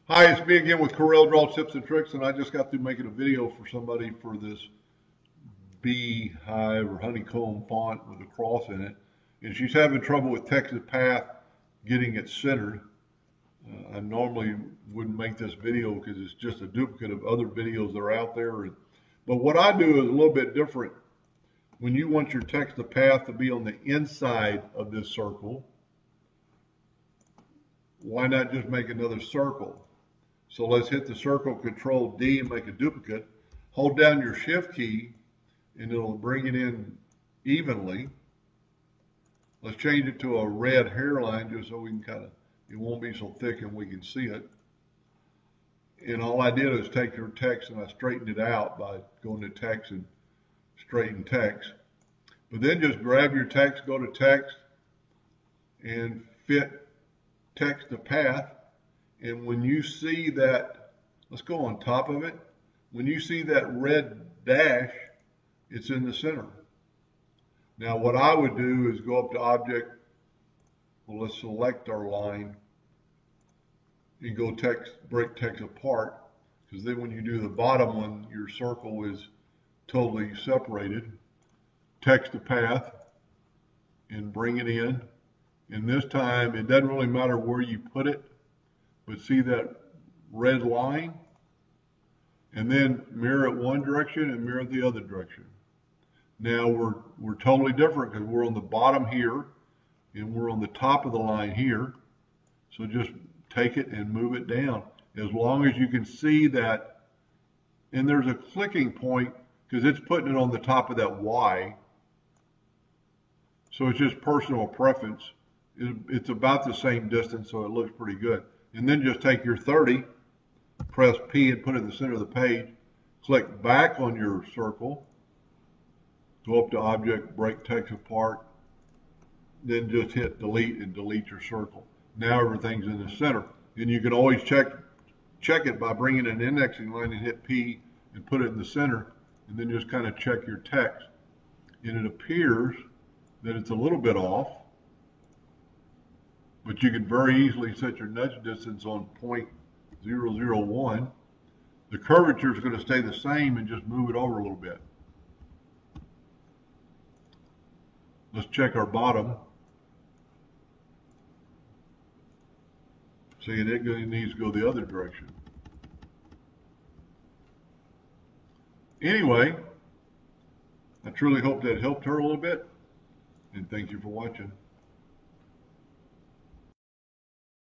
Hi, it's me again with Corel Draw Tips and Tricks, and I just got through making a video for somebody for this beehive or honeycomb font with a cross in it, and she's having trouble with text to path getting it centered. I normally wouldn't make this video because it's just a duplicate of other videos that are out there. But what I do is a little bit different. When you want your text to path to be on the inside of this circle, why not just make another circle? So let's hit the circle, Control D, and make a duplicate. Hold down your Shift key, and it'll bring it in evenly. Let's change it to a red hairline just so we can it won't be so thick and we can see it. And all I did is take your text and I straightened it out by going to text and straighten text. But then just grab your text, go to text, and fit text to path. And when you see that, let's go on top of it. When you see that red dash, it's in the center. Now what I would do is go up to Object. Well, let's select our line and go break text apart. Because then when you do the bottom one, your circle is totally separated. Text to path and bring it in. And this time, it doesn't really matter where you put it. But see that red line? And then mirror it one direction and mirror the other direction. Now we're totally different because we're on the bottom here and we're on the top of the line here. So just take it and move it down. As long as you can see that, and there's a clicking point because it's putting it on the top of that Y. So it's just personal preference. It's about the same distance, so it looks pretty good. And then just take your 30, press P and put it in the center of the page, click back on your circle, go up to Object, break text apart, then just hit delete and delete your circle. Now everything's in the center. And you can always check it by bringing an indexing line and hit P and put it in the center, and then just kind of check your text. And it appears that it's a little bit off, but you can very easily set your nudge distance on 0.001. The curvature is going to stay the same and just move it over a little bit. Let's check our bottom. See, it needs to go the other direction. Anyway, I truly hope that helped her a little bit, and thank you for watching.